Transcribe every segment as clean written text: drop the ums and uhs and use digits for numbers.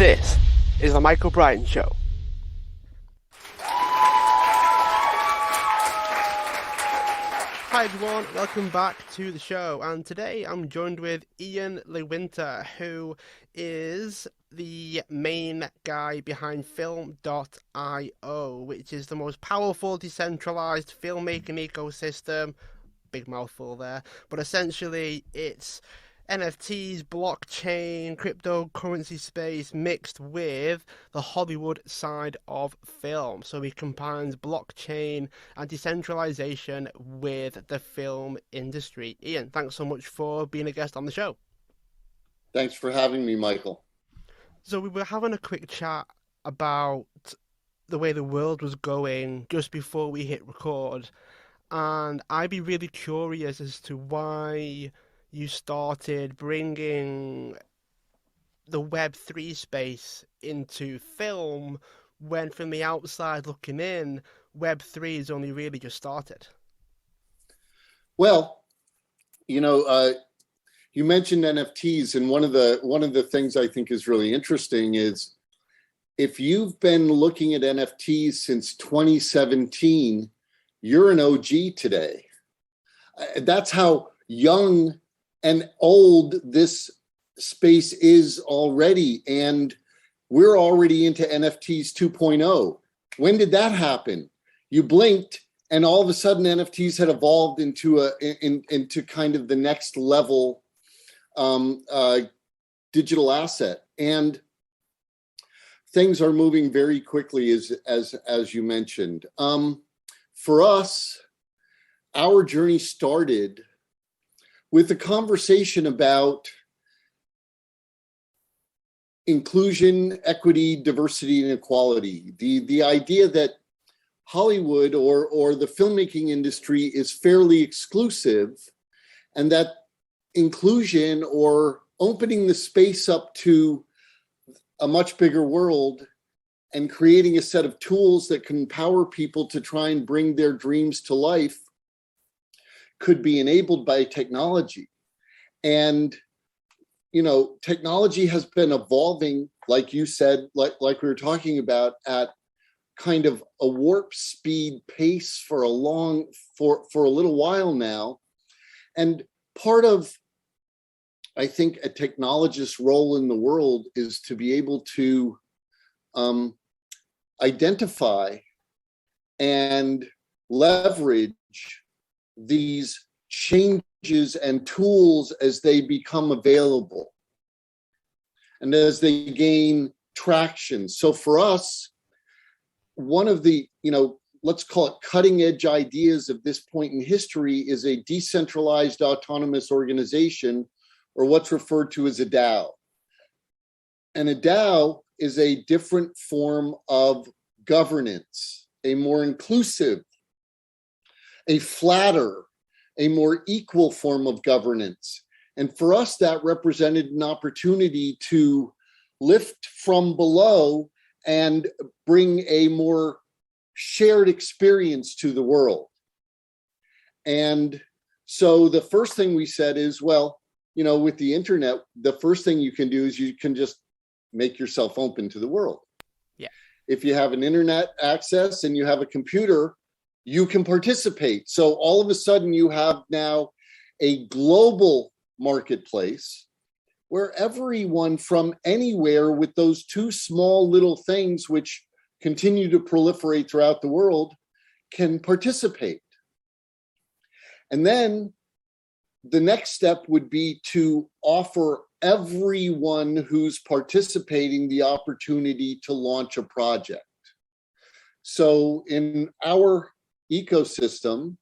This is the Michael Bryan Show. Hi everyone, welcome back to the show, and today I'm joined with Ian Lewinter, who is the main guy behind Film.io, which is the most powerful decentralized filmmaking ecosystem. Big mouthful there, but essentially it's NFTs, blockchain, cryptocurrency space mixed with the Hollywood side of film. So he combines blockchain and decentralization with the film industry. Ian, thanks so much for being a guest on the show. Thanks for having me, Michael. So we were having a quick chat about the way the world was going just before we hit record, and I'd be really curious as to why you started bringing the Web3 space into film when, from the outside looking in, Web3 has only really just started. Well, you mentioned NFTs, and one of the things I think is really interesting is if you've been looking at NFTs since 2017, you're an OG today. That's how young and old this space is already, and we're already into NFTs 2.0. When did that happen? You blinked, and all of a sudden NFTs had evolved into into kind of the next level digital asset, and things are moving very quickly, as you mentioned. For us, our journey started with a conversation about inclusion, equity, diversity, and equality. The idea that Hollywood or the filmmaking industry is fairly exclusive, and that inclusion or opening the space up to a much bigger world and creating a set of tools that can empower people to try and bring their dreams to life could be enabled by technology. And, technology has been evolving, like you said, like we were talking about, at kind of a warp speed pace for a little while now. And part of, I think, a technologist's role in the world is to be able to identify and leverage these changes and tools as they become available and as they gain traction. So for us, one of the, let's call it cutting edge ideas of this point in history is a decentralized autonomous organization, or what's referred to as a DAO. And a DAO is a different form of governance, a more inclusive, a flatter, a more equal form of governance. And for us, that represented an opportunity to lift from below and bring a more shared experience to the world. And so the first thing we said is, well, with the internet, the first thing you can do is you can just make yourself open to the world. Yeah. If you have an internet access and you have a computer, you can participate. So all of a sudden you have now a global marketplace where everyone from anywhere with those two small little things which continue to proliferate throughout the world can participate. And then the next step would be to offer everyone who's participating the opportunity to launch a project. So in our ecosystem,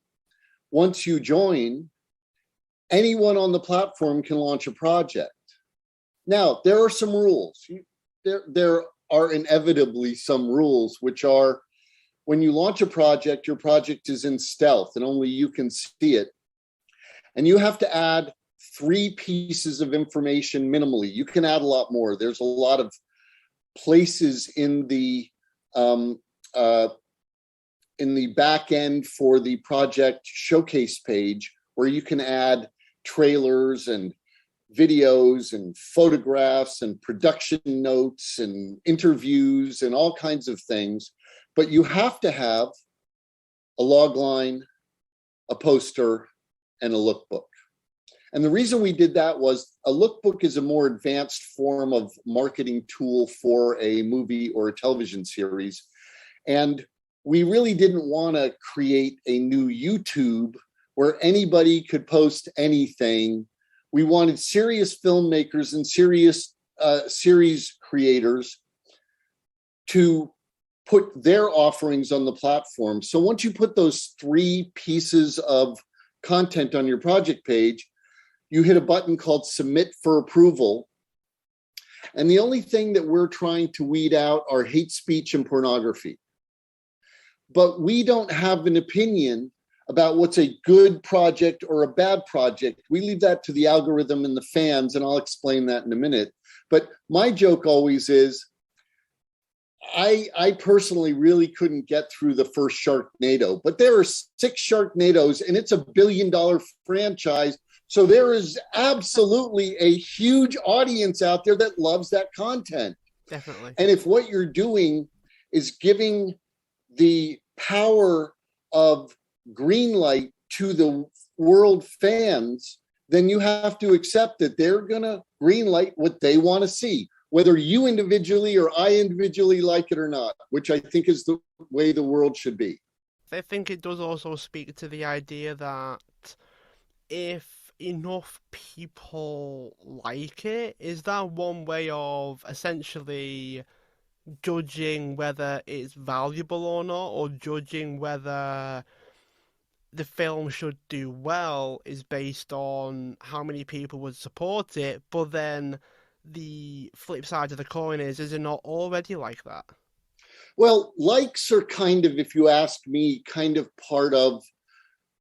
once you join, anyone on the platform can launch a project. Now, there are some rules. There are inevitably some rules, which are when you launch a project, your project is in stealth and only you can see it. And you have to add 3 pieces of information minimally. You can add a lot more. There's a lot of places in the back end for the project showcase page where you can add trailers and videos and photographs and production notes and interviews and all kinds of things. But you have to have a log line, a poster, and a lookbook. And the reason we did that was a lookbook is a more advanced form of marketing tool for a movie or a television series. And we really didn't want to create a new YouTube where anybody could post anything. We wanted serious filmmakers and serious series creators to put their offerings on the platform. So once you put those 3 pieces of content on your project page, you hit a button called Submit for Approval. And the only thing that we're trying to weed out are hate speech and pornography. But we don't have an opinion about what's a good project or a bad project. We leave that to the algorithm and the fans, and I'll explain that in a minute. But my joke always is, I personally really couldn't get through the first Sharknado, but there are 6 Sharknados and it's a $1 billion franchise. So there is absolutely a huge audience out there that loves that content. Definitely. And if what you're doing is giving the power of green light to the world fans, then you have to accept that they're going to green light what they want to see, whether you individually or I individually like it or not, which I think is the way the world should be. I think it does also speak to the idea that if enough people like it, is that one way of essentially judging whether it's valuable or not, or judging whether the film should do well is based on how many people would support it, but then the flip side of the coin is it not already like that? Well, likes are kind of, if you ask me, kind of part of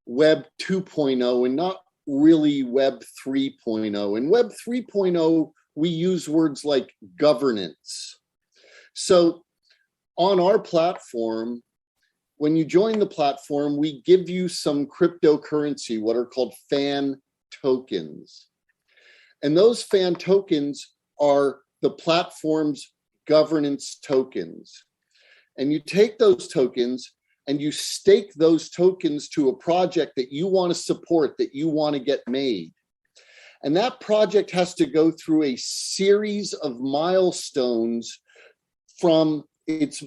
Web 2.0 and not really Web 3.0. In Web 3.0, we use words like governance. So on our platform, when you join the platform, we give you some cryptocurrency, what are called fan tokens. And those fan tokens are the platform's governance tokens. And you take those tokens and you stake those tokens to a project that you want to support, that you want to get made. And that project has to go through a series of milestones from its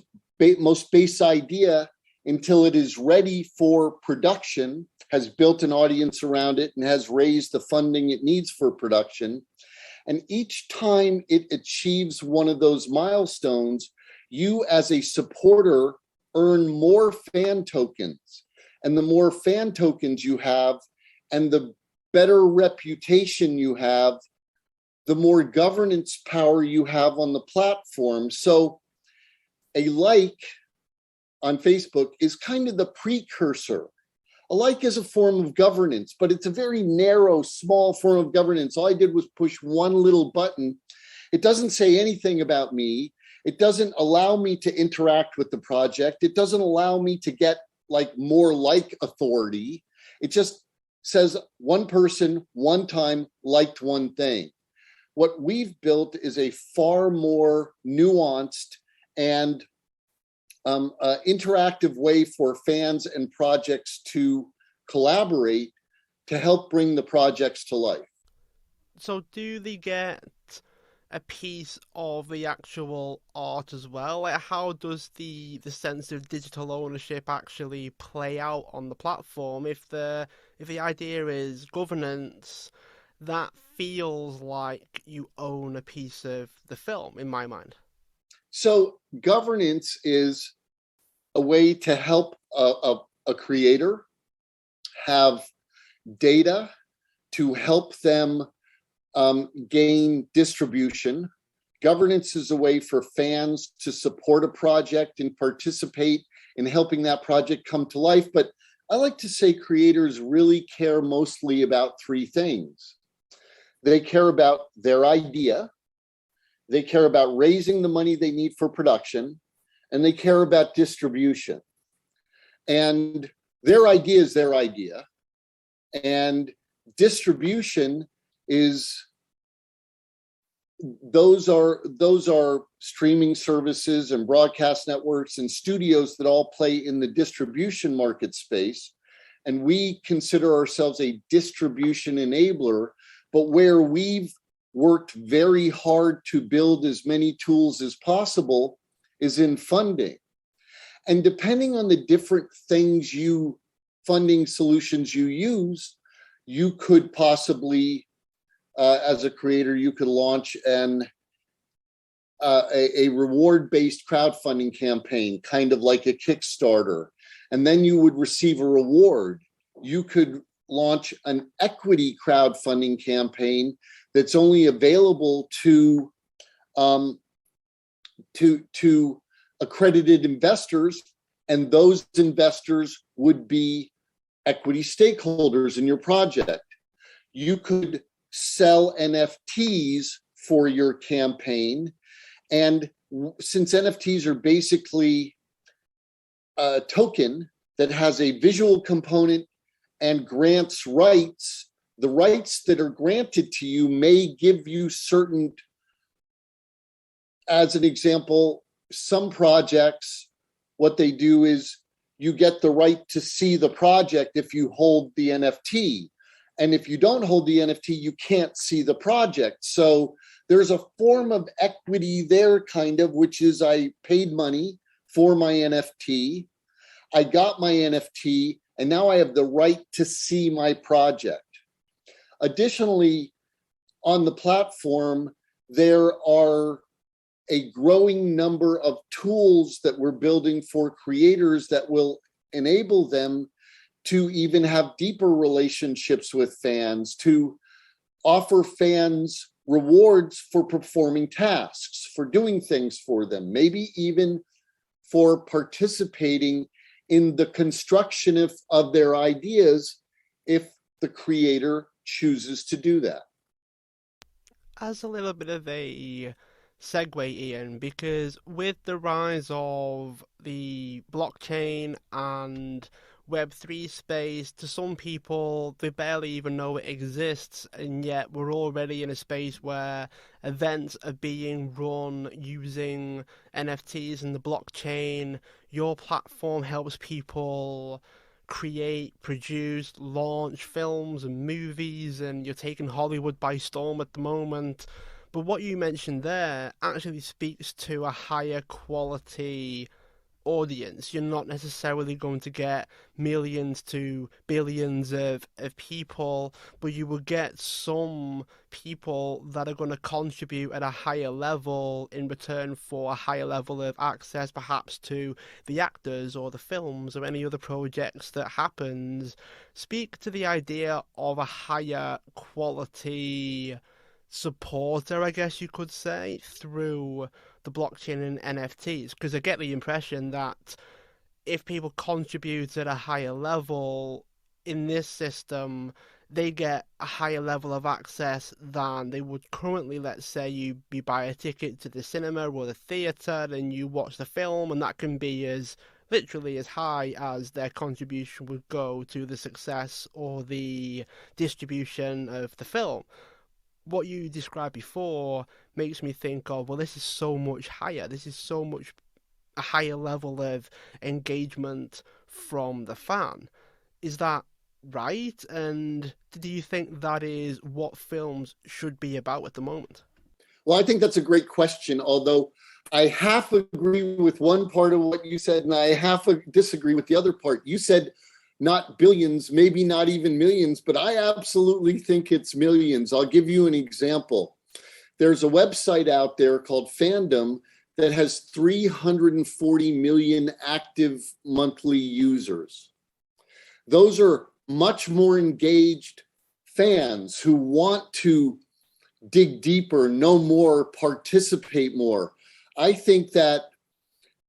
most base idea until it is ready for production, has built an audience around it, and has raised the funding it needs for production. And each time it achieves one of those milestones, you as a supporter earn more fan tokens. And the more fan tokens you have and the better reputation you have, the more governance power you have on the platform. So a like on Facebook is kind of the precursor. A like is a form of governance, but it's a very narrow, small form of governance. All I did was push one little button. It doesn't say anything about me. It doesn't allow me to interact with the project. It doesn't allow me to get like more like authority. It just says one person, one time, liked one thing. What we've built is a far more nuanced and interactive way for fans and projects to collaborate to help bring the projects to life. So do they get a piece of the actual art as well? Like, how does the sense of digital ownership actually play out on the platform? If the idea is governance, that feels like you own a piece of the film, in my mind. So governance is a way to help a creator have data to help them gain distribution. Governance is a way for fans to support a project and participate in helping that project come to life. But I like to say creators really care mostly about 3 things. They care about their idea, they care about raising the money they need for production, and they care about distribution. And their idea is their idea. And distribution is those are streaming services and broadcast networks and studios that all play in the distribution market space, and we consider ourselves a distribution enabler. But where we've worked very hard to build as many tools as possible is in funding. And depending on the different funding solutions you use, you could possibly, as a creator, you could launch a reward-based crowdfunding campaign, kind of like a Kickstarter, and then you would receive a reward. You could launch an equity crowdfunding campaign that's only available to accredited investors, and those investors would be equity stakeholders in your project. You could sell NFTs for your campaign, and since NFTs are basically a token that has a visual component and grants rights, the rights that are granted to you may give you certain, as an example, some projects, what they do is you get the right to see the project if you hold the NFT. And if you don't hold the NFT, you can't see the project. So there's a form of equity there, kind of, which is I paid money for my NFT. I got my NFT, and now I have the right to see my project. Additionally, on the platform, there are a growing number of tools that we're building for creators that will enable them to even have deeper relationships with fans, to offer fans rewards for performing tasks, for doing things for them, maybe even for participating in the construction of their ideas if the creator chooses to do that. As a little bit of a segue, Ian, because with the rise of the blockchain and Web3 space, to some people, they barely even know it exists, and yet we're already in a space where events are being run using NFTs and the blockchain. Your platform helps people create, produce, launch films and movies, and you're taking Hollywood by storm at the moment. But what you mentioned there actually speaks to a higher quality audience. You're not necessarily going to get millions to billions of people, but you will get some people that are going to contribute at a higher level in return for a higher level of access, perhaps to the actors or the films or any other projects that happens. Speak to the idea of a higher quality supporter, I guess you could say, through the blockchain and NFTs, because I get the impression that if people contribute at a higher level in this system, they get a higher level of access than they would currently. Let's say you buy a ticket to the cinema or the theatre and you watch the film, and that can be as literally as high as their contribution would go to the success or the distribution of the film. What you described before makes me think of, well, this is so much higher. This is so much a higher level of engagement from the fan. Is that right? And do you think that is what films should be about at the moment? Well, I think that's a great question, although I half agree with one part of what you said, and I half disagree with the other part. You said not billions, maybe not even millions, but I absolutely think it's millions. I'll give you an example. There's a website out there called Fandom that has 340 million active monthly users. Those are much more engaged fans who want to dig deeper, know more, participate more. I think that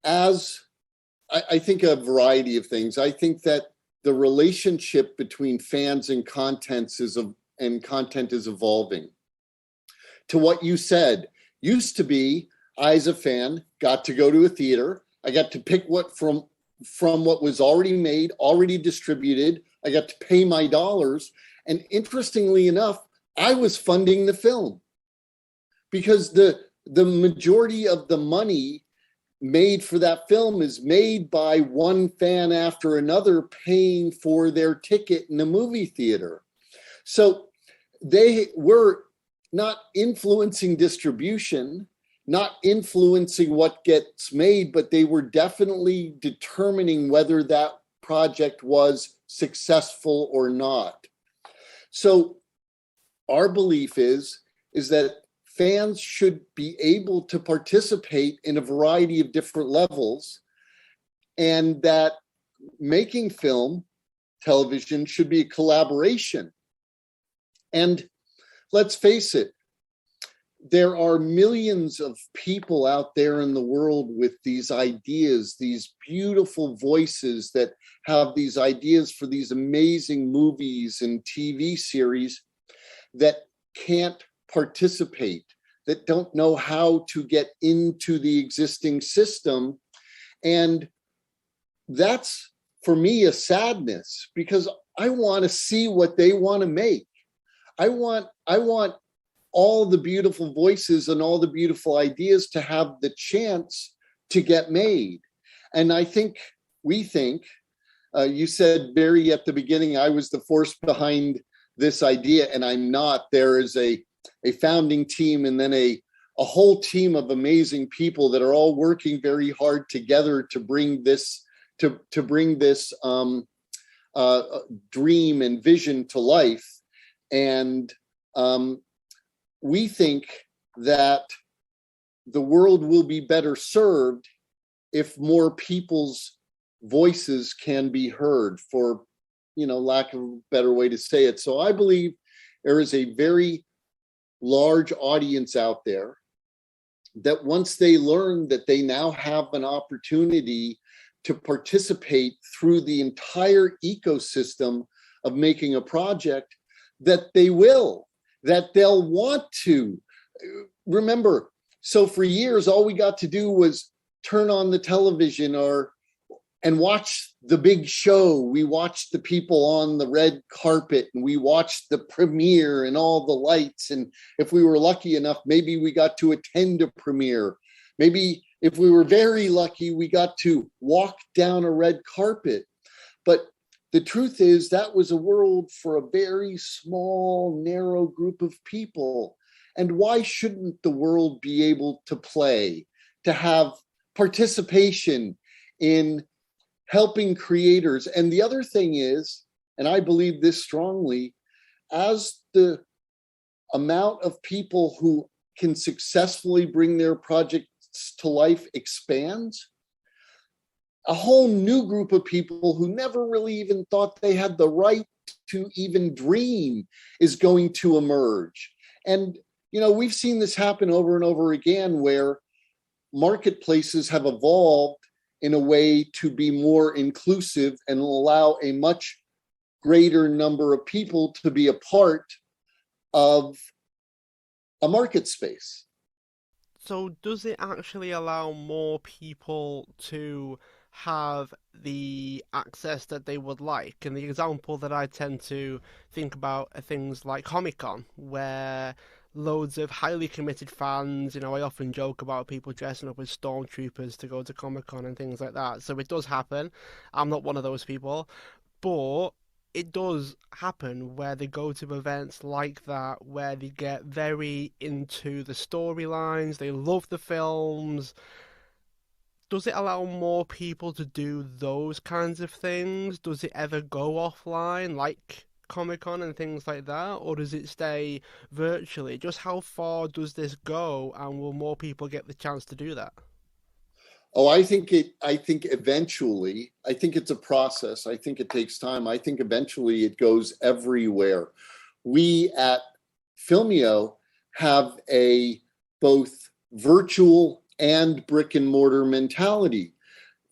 I think a variety of things. I think that the relationship between fans and content is evolving. To what you said, used to be, I as a fan got to go to a theater. I got to pick what from what was already made, already distributed. I got to pay my dollars. And interestingly enough, I was funding the film because the majority of the money made for that film is made by one fan after another paying for their ticket in the movie theater. So they were not influencing distribution, not influencing what gets made, but they were definitely determining whether that project was successful or not. So our belief is that fans should be able to participate in a variety of different levels, and that making film, television, should be a collaboration. And let's face it, there are millions of people out there in the world with these ideas, these beautiful voices that have these ideas for these amazing movies and TV series that can't participate, that don't know how to get into the existing system. And that's, for me, a sadness, because I want to see what they want to make. I want all the beautiful voices and all the beautiful ideas to have the chance to get made. And we think, you said, Barry, at the beginning, I was the force behind this idea, and I'm not. There is a founding team, and then a whole team of amazing people that are all working very hard together to bring this dream and vision to life. And we think that the world will be better served if more people's voices can be heard, for lack of a better way to say it. So I believe there is a very large audience out there that, once they learn that they now have an opportunity to participate through the entire ecosystem of making a project, that they'll want to. Remember, so for years, all we got to do was turn on the television and watch the big show. We watched the people on the red carpet, and we watched the premiere and all the lights. And if we were lucky enough, maybe we got to attend a premiere. Maybe if we were very lucky, we got to walk down a red carpet. But the truth is, that was a world for a very small, narrow group of people. And why shouldn't the world be able to play, to have participation in helping creators? And the other thing is, and I believe this strongly, as the amount of people who can successfully bring their projects to life expands, a whole new group of people who never really even thought they had the right to even dream is going to emerge. And, we've seen this happen over and over again, where marketplaces have evolved in a way to be more inclusive and allow a much greater number of people to be a part of a market space. So does it actually allow more people to have the access that they would like? And the example that I tend to think about are things like Comic-Con, where loads of highly committed fans, I often joke about people dressing up as stormtroopers to go to Comic-Con and things like that. So it does happen. I'm not one of those people, but it does happen where they go to events like that, where they get very into the storylines, they love the films. Does it allow more people to do those kinds of things? Does it ever go offline, like Comic-Con and things like that, or does it stay virtually? Just how far does this go, and will more people get the chance to do that? Oh, I think eventually, I think it's a process. I think it takes time. I think eventually it goes everywhere. We at Filmio have a both virtual and brick and mortar mentality.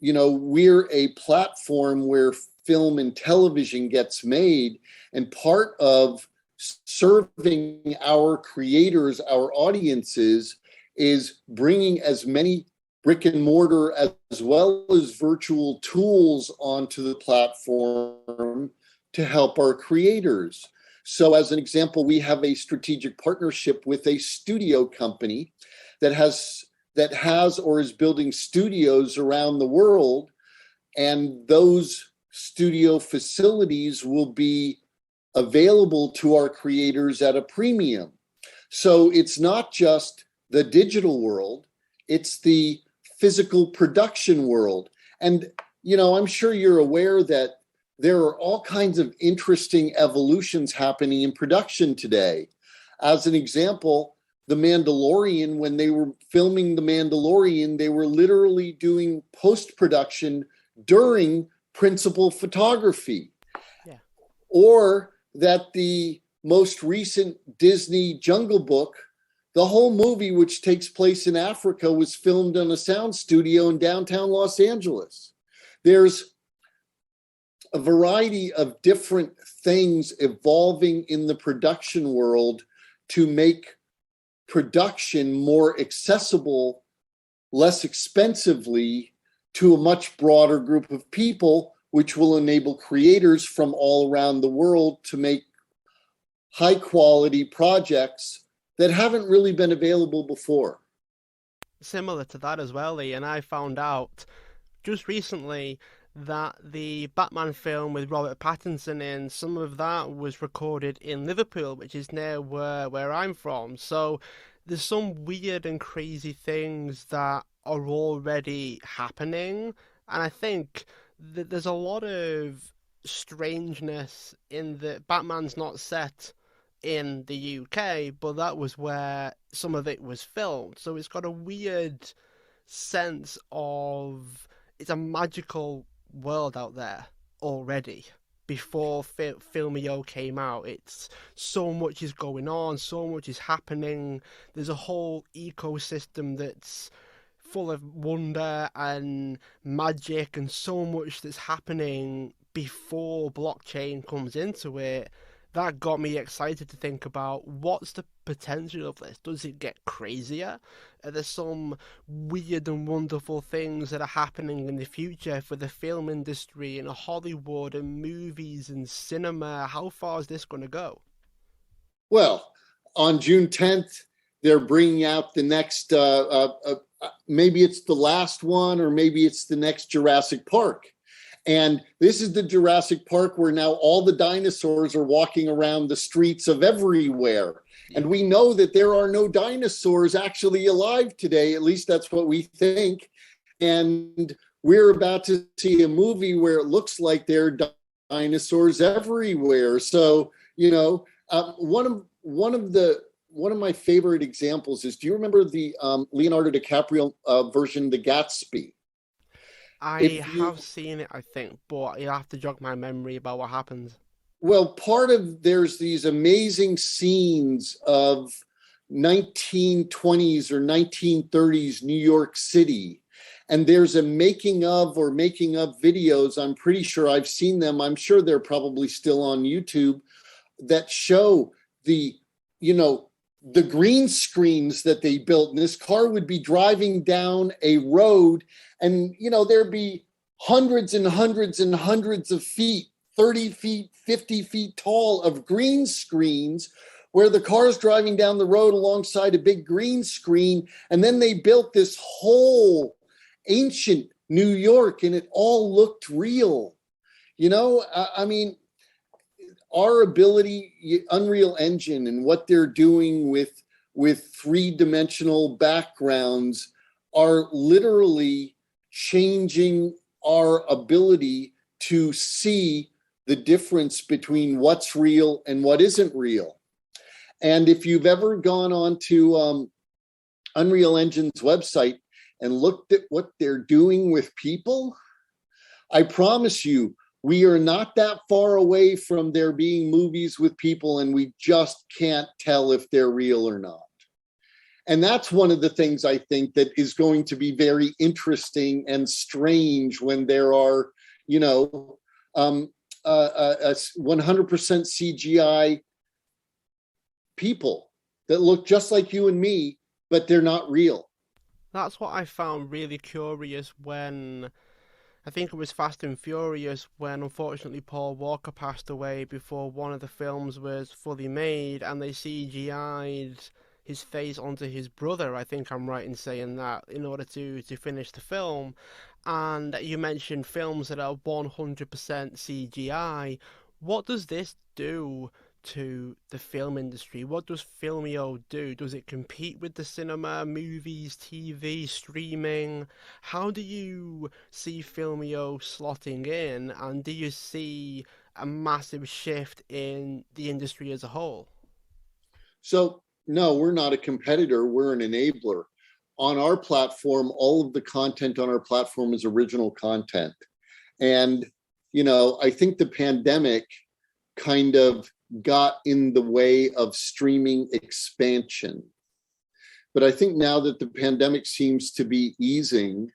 We're a platform where film and television gets made, and part of serving our creators, our audiences, is bringing as many brick and mortar as well as virtual tools onto the platform to help our creators. So, as an example, we have a strategic partnership with a studio company that has or is building studios around the world, and those studio facilities will be available to our creators at a premium. So it's not just the digital world, it's the physical production world. And, I'm sure you're aware that there are all kinds of interesting evolutions happening in production today. As an example, The Mandalorian, when they were filming The Mandalorian, they were literally doing post production during principal photography. Yeah. Or that the most recent Disney Jungle Book, the whole movie, which takes place in Africa, was filmed in a sound studio in downtown Los Angeles. There's a variety of different things evolving in the production world to make production more accessible, less expensively, to a much broader group of people, which will enable creators from all around the world to make high quality projects that haven't really been available before. Similar to that as well, Lee, and I found out just recently that the Batman film with Robert Pattinson in, some of that was recorded in Liverpool, which is near where I'm from. So there's some weird and crazy things that are already happening, and I think that there's a lot of strangeness in that Batman's not set in the UK, but that was where some of it was filmed. So it's got a weird sense of it's a magical world out there already. Before Filmio came out, it's so much is going on, so much is happening. There's a whole ecosystem that's full of wonder and magic, and so much that's happening before blockchain comes into it. That got me excited to think about what's the potential of this. Does it get crazier? Are there some weird and wonderful things that are happening in the future for the film industry and Hollywood and movies and cinema? How far is this going to go? Well, on June 10th, they're bringing out the next, maybe it's the last one, or maybe it's the next Jurassic Park. And this is the Jurassic Park where now all the dinosaurs are walking around the streets of everywhere. And we know that there are no dinosaurs actually alive today. At least that's what we think. And we're about to see a movie where it looks like there are dinosaurs everywhere. So, one of my favorite examples is, do you remember the Leonardo DiCaprio version, The Gatsby? I have seen it, I think, but you have to jog my memory about what happens. Well, there's these amazing scenes of 1920s or 1930s New York City. And there's a making of videos. I'm pretty sure I've seen them. I'm sure they're probably still on YouTube, that show the green screens that they built. And this car would be driving down a road, and there'd be hundreds and hundreds and hundreds of feet, 30 feet, 50 feet tall, of green screens, where the car's driving down the road alongside a big green screen. And then they built this whole ancient New York, and it all looked real. I mean, our ability, Unreal Engine, and what they're doing with three-dimensional backgrounds are literally changing our ability to see the difference between what's real and what isn't real. And if you've ever gone on to Unreal Engine's website and looked at what they're doing with people, I promise you, we are not that far away from there being movies with people, and we just can't tell if they're real or not. And that's one of the things I think that is going to be very interesting and strange when there are, 100% CGI people that look just like you and me, but they're not real. That's what I found really curious when I think it was Fast and Furious when unfortunately Paul Walker passed away before one of the films was fully made and they CGI'd his face onto his brother. I think I'm right in saying that in order to finish the film. And you mentioned films that are 100% CGI. What does this do to the film industry? What does Filmio do? Does it compete with the cinema, movies, TV, streaming? How do you see Filmio slotting in, and do you see a massive shift in the industry as a whole? So, no, we're not a competitor, we're an enabler. On our platform, all of the content on our platform is original content. And, I think the pandemic kind of got in the way of streaming expansion. But I think now that the pandemic seems to be easing,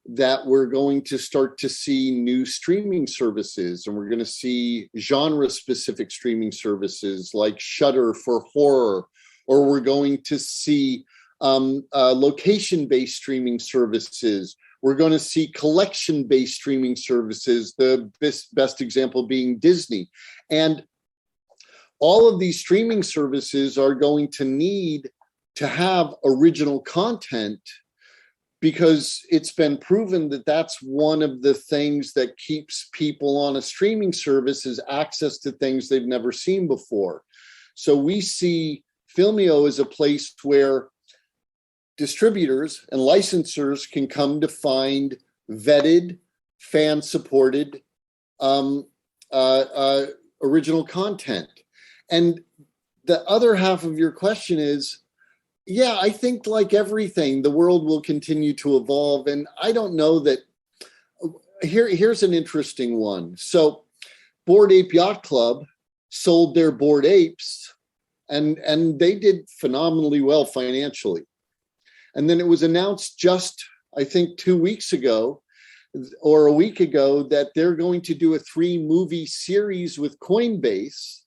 that we're going to start to see new streaming services, and we're going to see genre specific streaming services like Shudder for horror, or we're going to see location based streaming services. We're going to see collection based streaming services, the best example being Disney. And all of these streaming services are going to need to have original content, because it's been proven that that's one of the things that keeps people on a streaming service is access to things they've never seen before. So we see Filmio as a place where distributors and licensors can come to find vetted, fan-supported original content. And the other half of your question is, yeah, I think like everything, the world will continue to evolve. And I don't know that. Here's an interesting one. So Bored Ape Yacht Club sold their Bored Apes, and they did phenomenally well financially. And then it was announced just, I think, 2 weeks ago or a week ago that they're going to do a 3-movie series with Coinbase.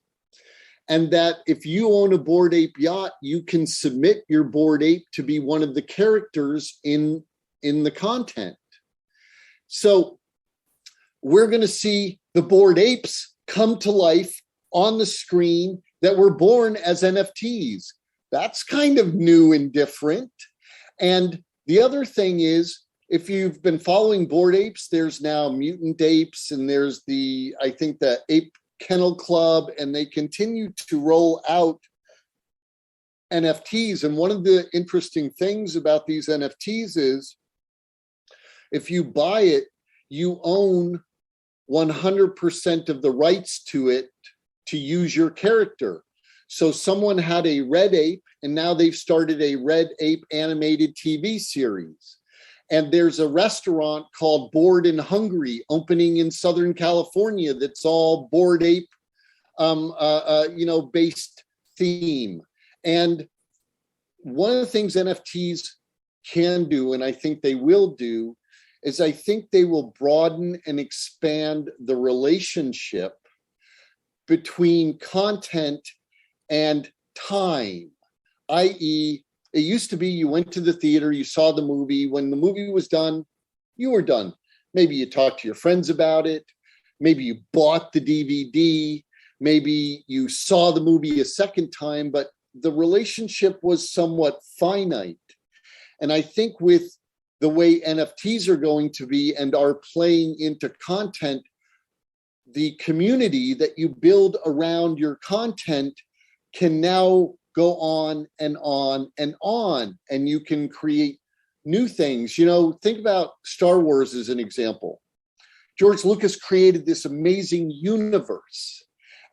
And that if you own a Bored Ape yacht, you can submit your Bored Ape to be one of the characters in the content. So we're going to see the Bored Apes come to life on the screen that were born as NFTs. That's kind of new and different. And the other thing is, if you've been following Bored Apes, there's now Mutant Apes, and there's I think the Ape Kennel Club, and they continue to roll out NFTs. And one of the interesting things about these NFTs is if you buy it, you own 100% of the rights to it to use your character. So someone had a Red Ape, and now they've started a Red Ape animated TV series. And there's a restaurant called Bored and Hungry opening in Southern California that's all Bored Ape, based theme. And one of the things NFTs can do, and I think they will do, is I think they will broaden and expand the relationship between content and time, i.e., it used to be you went to the theater, you saw the movie. When the movie was done, you were done. Maybe you talked to your friends about it. Maybe you bought the DVD. Maybe you saw the movie a second time, but the relationship was somewhat finite. And I think with the way NFTs are going to be and are playing into content, the community that you build around your content can now go on and on and on, and you can create new things. Think about Star Wars as an example. George Lucas created this amazing universe.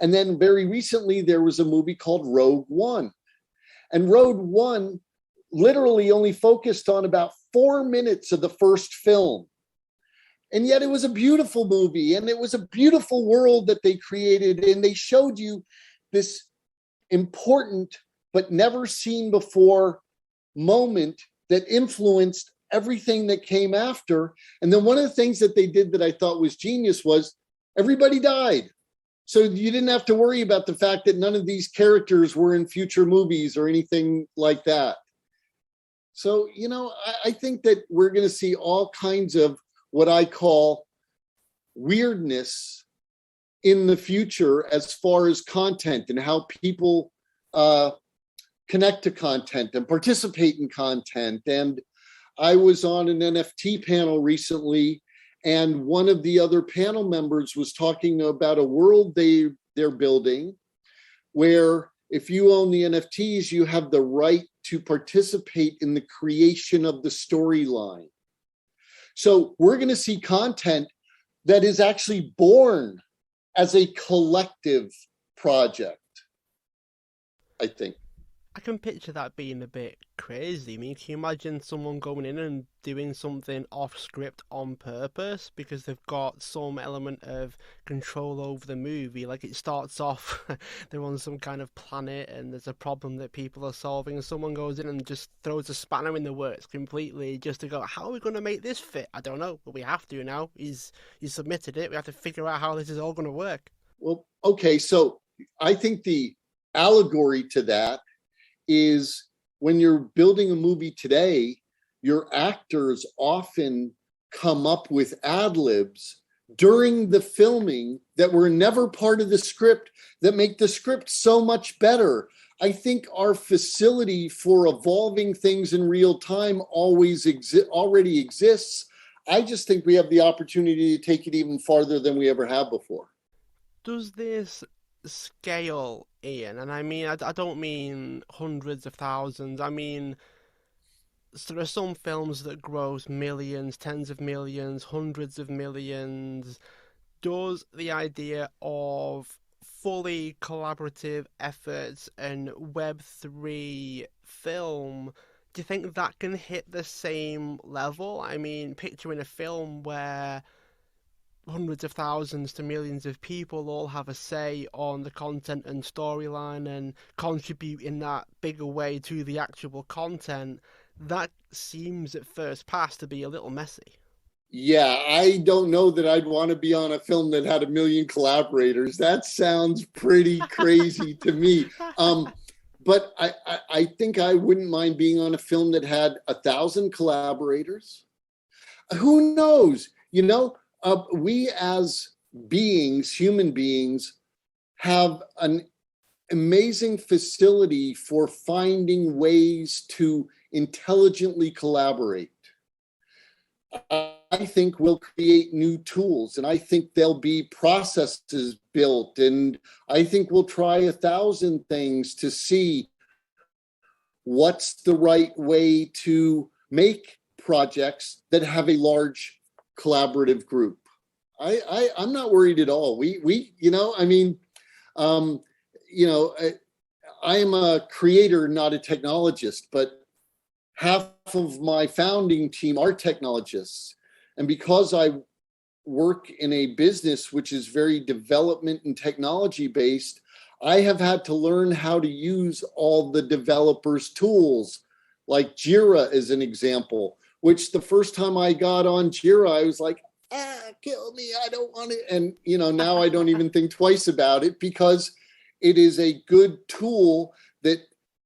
And then very recently, there was a movie called Rogue One. And Rogue One literally only focused on about 4 minutes of the first film. And yet it was a beautiful movie, and it was a beautiful world that they created. And they showed you this important but never seen before moment that influenced everything that came after. And then one of the things that they did that I thought was genius was everybody died. So you didn't have to worry about the fact that none of these characters were in future movies or anything like that. So, I think that we're going to see all kinds of what I call weirdness in the future as far as content and how people connect to content and participate in content. And I was on an NFT panel recently, and one of the other panel members was talking about a world they're building where if you own the NFTs, you have the right to participate in the creation of the storyline. So we're going to see content that is actually born as a collective project, I think. I can picture that being a bit crazy. I mean, can you imagine someone going in and doing something off script on purpose because they've got some element of control over the movie? Like, it starts off, they're on some kind of planet and there's a problem that people are solving, and someone goes in and just throws a spanner in the works completely just to go, how are we going to make this fit? I don't know, but we have to now. He's submitted it. We have to figure out how this is all going to work. Well, okay, so I think the allegory to that is when you're building a movie today, your actors often come up with ad libs during the filming that were never part of the script that make the script so much better. I think our facility for evolving things in real time already exists. I just think we have the opportunity to take it even farther than we ever have before. Does this scale, Ian? And I mean, I don't mean hundreds of thousands. I mean, so there are some films that gross millions, tens of millions, hundreds of millions. Does the idea of fully collaborative efforts and Web3 film, do you think that can hit the same level? I mean, picturing a film where hundreds of thousands to millions of people all have a say on the content and storyline and contribute in that bigger way to the actual content, that seems at first pass to be a little messy. Yeah, I don't know that I'd want to be on a film that had 1 million collaborators. That sounds pretty crazy to me. But I think I wouldn't mind being on a film that had 1,000 collaborators. Who knows? We as beings, human beings, have an amazing facility for finding ways to intelligently collaborate. I think we'll create new tools, and I think there'll be processes built, and I think we'll try 1,000 things to see what's the right way to make projects that have a large collaborative group. I'm not worried at all. I am a creator, not a technologist, but half of my founding team are technologists. And because I work in a business which is very development and technology based, I have had to learn how to use all the developers' tools, like Jira as an example, which the first time I got on Jira, I was like, kill me, I don't want it. And, now I don't even think twice about it because it is a good tool that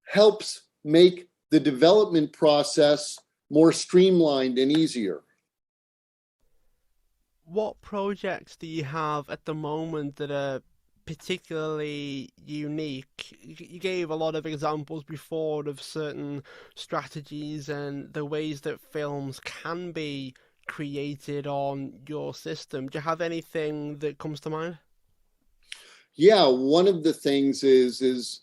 helps make the development process more streamlined and easier. What projects do you have at the moment that are particularly unique? You gave a lot of examples before of certain strategies and the ways that films can be created on your system. Do you have anything that comes to mind? Yeah, one of the things is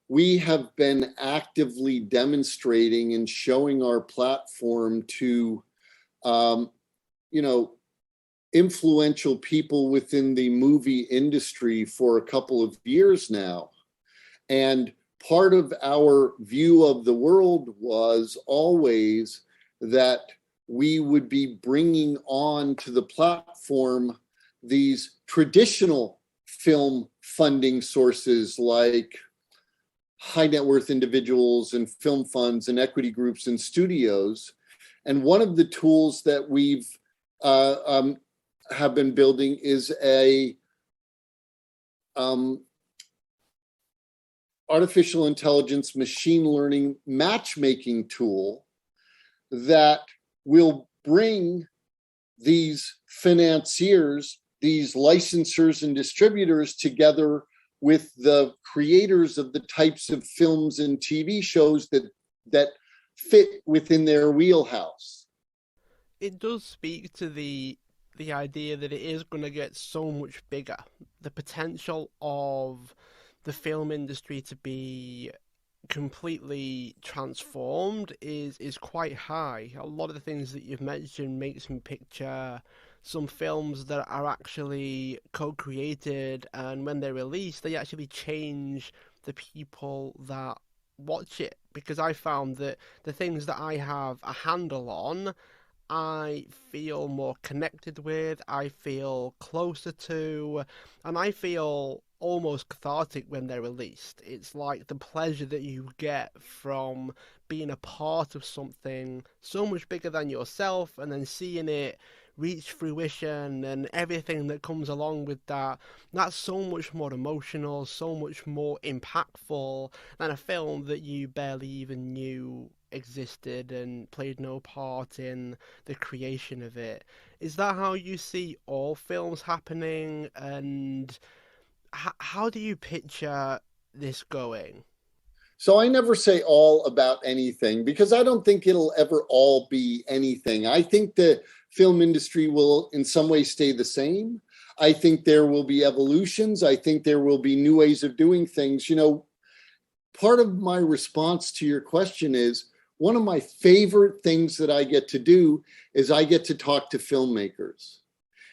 we have been actively demonstrating and showing our platform to influential people within the movie industry for a couple of years now. And part of our view of the world was always that we would be bringing on to the platform these traditional film funding sources like high net worth individuals and film funds and equity groups and studios. And one of the tools that we've have been building is a artificial intelligence machine learning matchmaking tool that will bring these financiers, these licensors and distributors together with the creators of the types of films and TV shows that fit within their wheelhouse. It does speak to the idea that it is going to get so much bigger. The potential of the film industry to be completely transformed is quite high. A lot of the things that you've mentioned makes me picture some films that are actually co-created, and when they're released they actually change the people that watch it, because I found that the things that I have a handle on I feel more connected with, I feel closer to, and I feel almost cathartic when they're released. It's like the pleasure that you get from being a part of something so much bigger than yourself and then seeing it reach fruition and everything that comes along with that. That's so much more emotional, so much more impactful than a film that you barely even knew existed and played no part in the creation of it. Is that how you see all films happening? And how do you picture this going? So I never say all about anything because I don't think it'll ever all be anything. I think the film industry will in some way stay the same. I think there will be evolutions. I think there will be new ways of doing things. Part of my response to your question is one of my favorite things that I get to do is I get to talk to filmmakers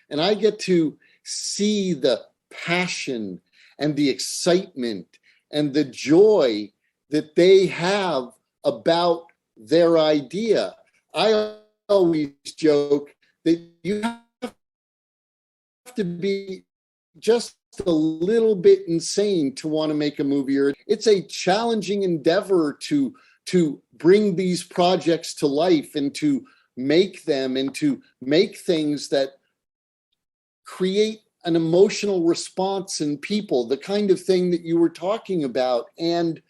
and I get to see the passion and the excitement and the joy that they have about their idea. I always joke that you have to be just a little bit insane to want to make a movie. Or it's a challenging endeavor to bring these projects to life and to make them and to make things that create an emotional response in people, the kind of thing that you were talking about. And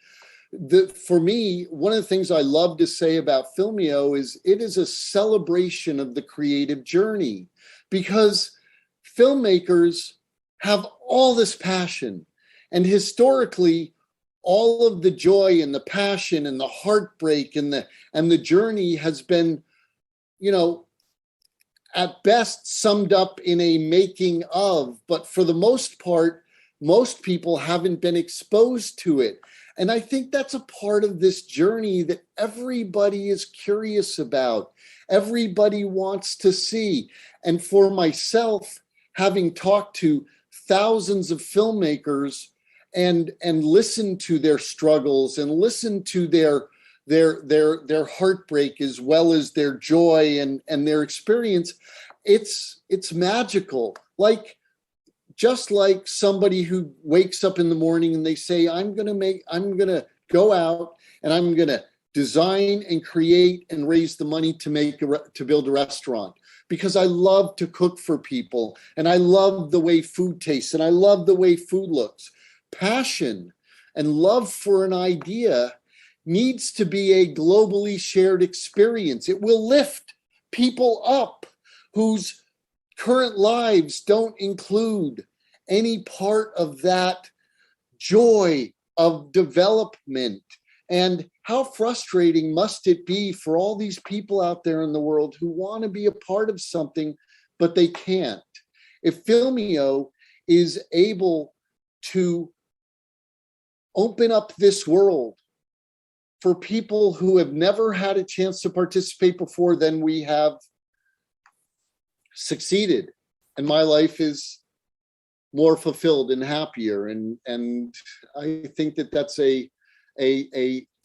for me, one of the things I love to say about Filmio is it is a celebration of the creative journey, because filmmakers have all this passion, and historically all of the joy and the passion and the heartbreak and the journey has been, at best summed up in a making of, but for the most part, most people haven't been exposed to it. And I think that's a part of this journey that everybody is curious about. Everybody wants to see. And for myself, having talked to thousands of filmmakers and listened to their struggles and listened to their heartbreak as well as their joy and their experience, it's magical. Just like somebody who wakes up in the morning and they say, I'm going to go out and I'm going to design and create and raise the money to build a restaurant, because I love to cook for people and I love the way food tastes and I love the way food looks. Passion and love for an idea needs to be a globally shared experience. It will lift people up whose current lives don't include any part of that joy of development. And how frustrating must it be for all these people out there in the world who want to be a part of something, but they can't? If Filmio is able to open up this world for people who have never had a chance to participate before, then we have succeeded, and my life is more fulfilled and happier. And I think that that's a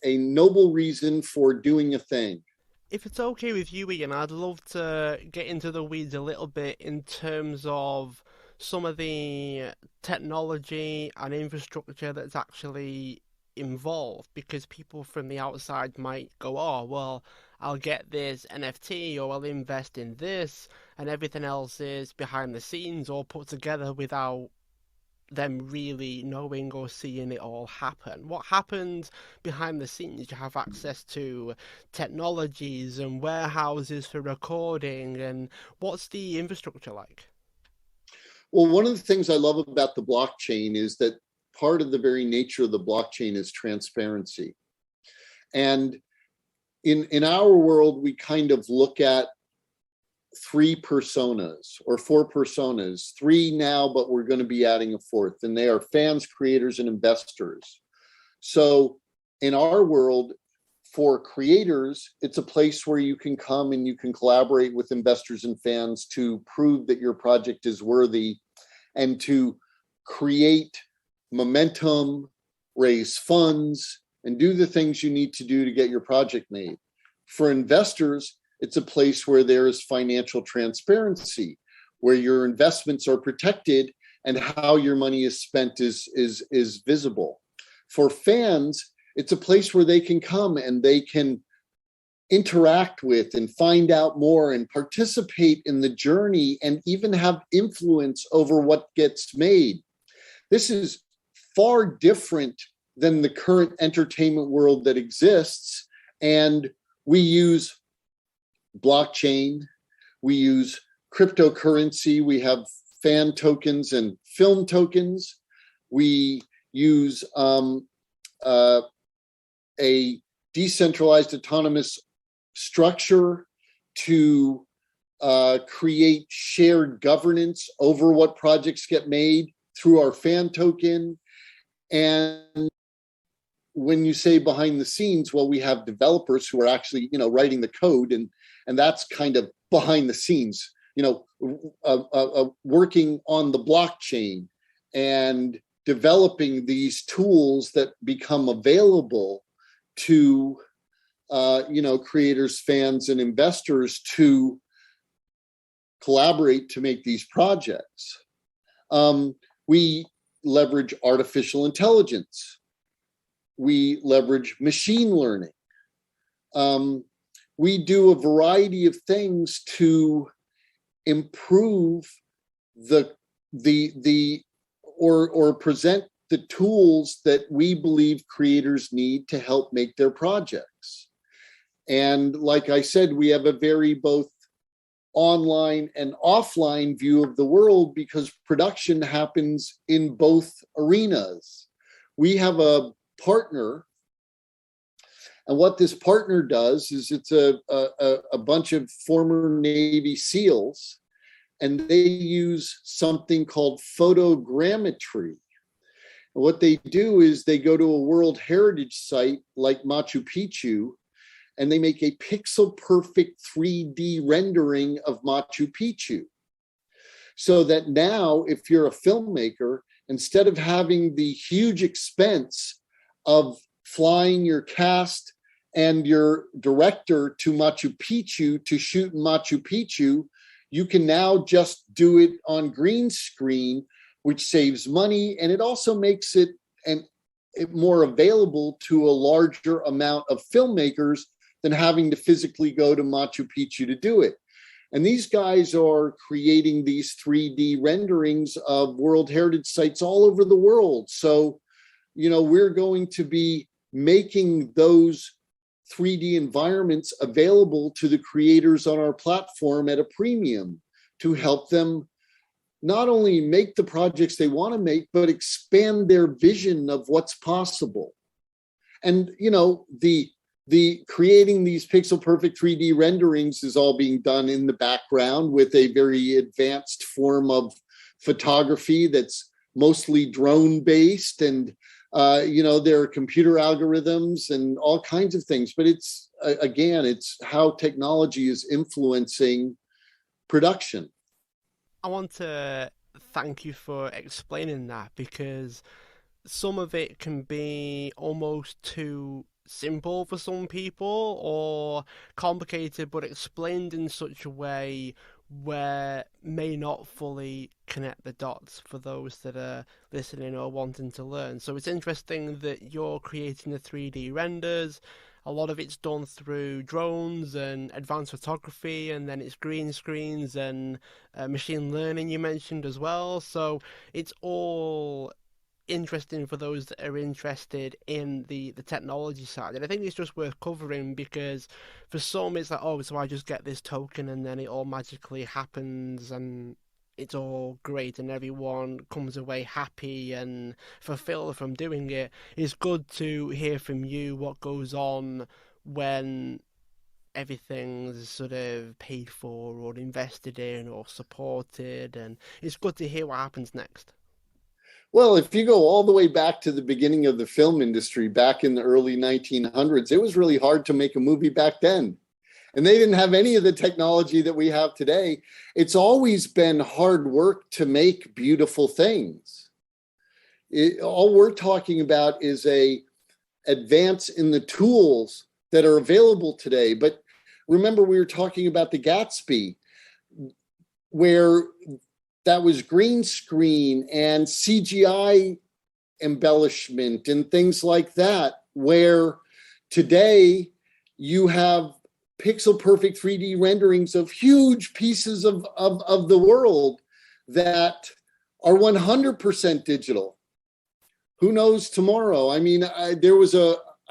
noble reason for doing a thing. If it's okay with you, Ian, I'd love to get into the weeds a little bit in terms of some of the technology and infrastructure that's actually involved, because people from the outside might go, oh, well, I'll get this NFT or I'll invest in this, and everything else is behind the scenes or put together without them really knowing or seeing it all happen. What happens behind the scenes? You have access to technologies and warehouses for recording, and what's the infrastructure like? Well, one of the things I love about the blockchain is that part of the very nature of the blockchain is transparency. And in our world, we kind of look at three personas or four personas, three now, but we're going to be adding a fourth, and they are fans, creators, and investors. So in our world, for creators, it's a place where you can come and you can collaborate with investors and fans to prove that your project is worthy and to create momentum, raise funds, and do the things you need to do to get your project made. For investors, it's a place where there is financial transparency, where your investments are protected and how your money is spent is visible. For fans, it's a place where they can come and they can interact with and find out more and participate in the journey and even have influence over what gets made. This is far different than the current entertainment world that exists. And we use blockchain, we use cryptocurrency, we have fan tokens and film tokens, we use a decentralized autonomous structure to create shared governance over what projects get made through our fan token. And when you say behind the scenes, well, we have developers who are actually, writing the code, and that's kind of behind the scenes, working on the blockchain and developing these tools that become available to creators, fans, and investors to collaborate to make these projects. We leverage artificial intelligence. We leverage machine learning. We do a variety of things to improve or present the tools that we believe creators need to help make their projects. And like I said, we have a very both online and offline view of the world because production happens in both arenas. We have a partner, and what this partner does is it's a bunch of former Navy SEALs, and they use something called photogrammetry. And what they do is they go to a World Heritage site like Machu Picchu, and they make a pixel perfect 3D rendering of Machu Picchu. So that now, if you're a filmmaker, instead of having the huge expense of flying your cast and your director to Machu Picchu to shoot in Machu Picchu, you can now just do it on green screen, which saves money, and it also makes it more available to a larger amount of filmmakers than having to physically go to Machu Picchu to do it. And these guys are creating these 3D renderings of World Heritage sites all over the world. So, we're going to be making those 3D environments available to the creators on our platform at a premium to help them not only make the projects they want to make, but expand their vision of what's possible. And, the creating these pixel perfect 3D renderings is all being done in the background with a very advanced form of photography that's mostly drone based, and there are computer algorithms and all kinds of things. But it's how technology is influencing production. I want to thank you for explaining that, because some of it can be almost too simple for some people or complicated, but explained in such a way where may not fully connect the dots for those that are listening or wanting to learn. So it's interesting that you're creating the 3D renders. a lot of it's done through drones and advanced photography, and then it's green screens and machine learning you mentioned as well. So it's all interesting for those that are interested in the technology side. And I think it's just worth covering because for some it's like, oh, so I just get this token and then it all magically happens and it's all great and everyone comes away happy and fulfilled from doing it. It's good to hear from you what goes on when everything's sort of paid for or invested in or supported, and it's good to hear what happens next. Well, if you go all the way back to the beginning of the film industry, back in the early 1900s, it was really hard to make a movie back then. And they didn't have any of the technology that we have today. It's always been hard work to make beautiful things. All we're talking about is a advance in the tools that are available today. But remember, we were talking about the Gatsby, where that was green screen and CGI embellishment and things like that, where today you have pixel perfect 3D renderings of huge pieces of the world that are 100% digital. Who knows tomorrow? I mean, I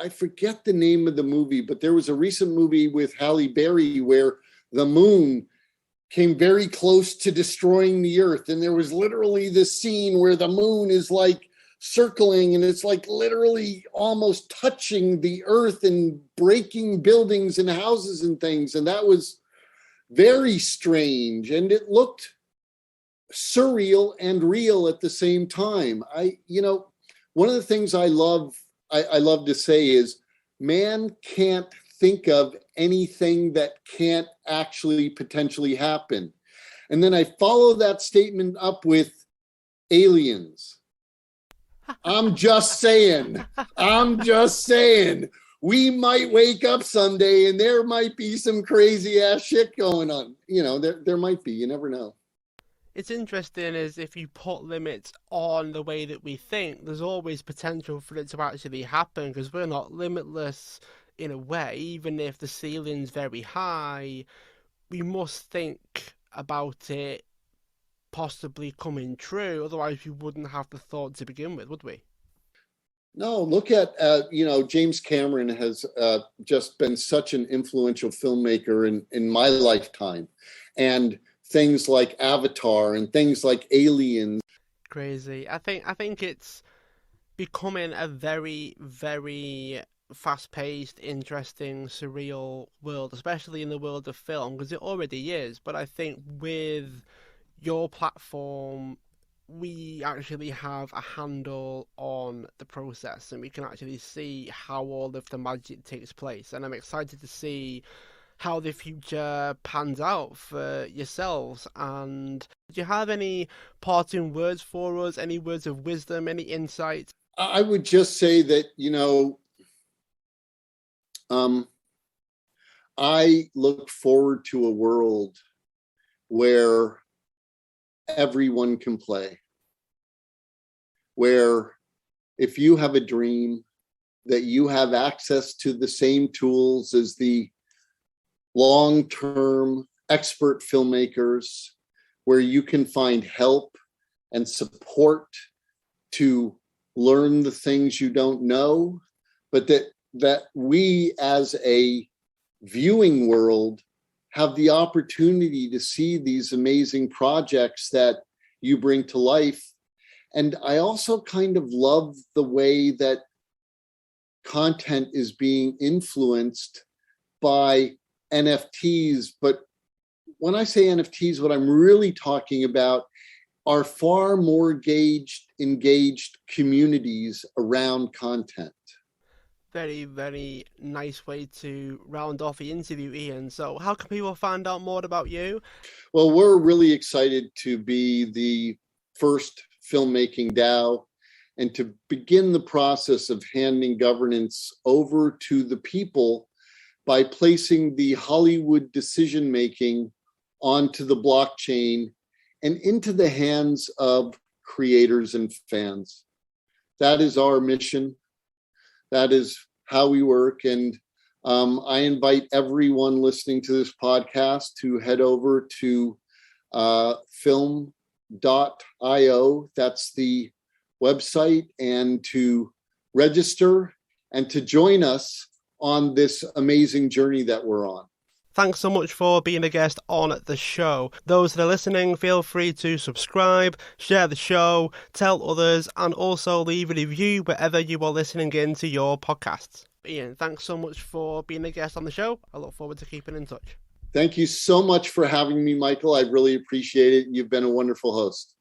forget the name of the movie, but there was a recent movie with Halle Berry where the moon came very close to destroying the earth. And there was literally this scene where the moon is like circling and it's like literally almost touching the earth and breaking buildings and houses and things. And that was very strange. And it looked surreal and real at the same time. One of the things I love to say is man can't think of anything that can't actually potentially happen. And then I follow that statement up with aliens. I'm just saying, we might wake up someday and there might be some crazy ass shit going on. There might be, you never know. It's interesting as if you put limits on the way that we think, there's always potential for it to actually happen because we're not limitless in a way. Even if the ceiling's very high, we must think about it possibly coming true. Otherwise, we wouldn't have the thought to begin with, would we? No, look at, James Cameron has just been such an influential filmmaker in my lifetime. And things like Avatar and things like Aliens. Crazy. I think it's becoming a very, very fast-paced, interesting, surreal world, especially in the world of film, because it already is. But I think with your platform, we actually have a handle on the process and we can actually see how all of the magic takes place. And I'm excited to see how the future pans out for yourselves. And do you have any parting words for us? Any words of wisdom? Any insights? I would just say that, I look forward to a world where everyone can play, where if you have a dream, that you have access to the same tools as the long-term expert filmmakers, where you can find help and support to learn the things you don't know, but that we as a viewing world have the opportunity to see these amazing projects that you bring to life. And I also kind of love the way that content is being influenced by NFTs. But when I say NFTs, what I'm really talking about are far more engaged communities around content. Very, very nice way to round off the interview, Ian. So how can people find out more about you? Well, we're really excited to be the first filmmaking DAO and to begin the process of handing governance over to the people by placing the Hollywood decision-making onto the blockchain and into the hands of creators and fans. That is our mission. That is how we work. And I invite everyone listening to this podcast to head over to film.io. That's the website, and to register and to join us on this amazing journey that we're on. Thanks so much for being a guest on the show. Those that are listening, feel free to subscribe, share the show, tell others, and also leave a review wherever you are listening into your podcasts. Ian, thanks so much for being a guest on the show. I look forward to keeping in touch. Thank you so much for having me, Michael. I really appreciate it. You've been a wonderful host.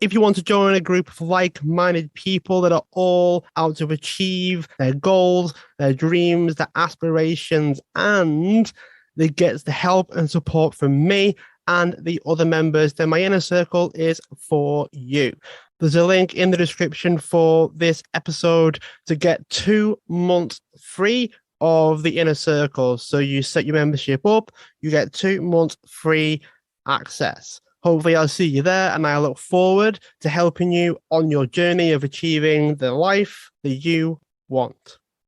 If you want to join a group of like-minded people that are all out to achieve their goals, their dreams, their aspirations, and they get the help and support from me and the other members, then my inner circle is for you. There's a link in the description for this episode to get 2 months free of the inner circle. So you set your membership up, you get 2 months free access. Hopefully I'll see you there, and I look forward to helping you on your journey of achieving the life that you want.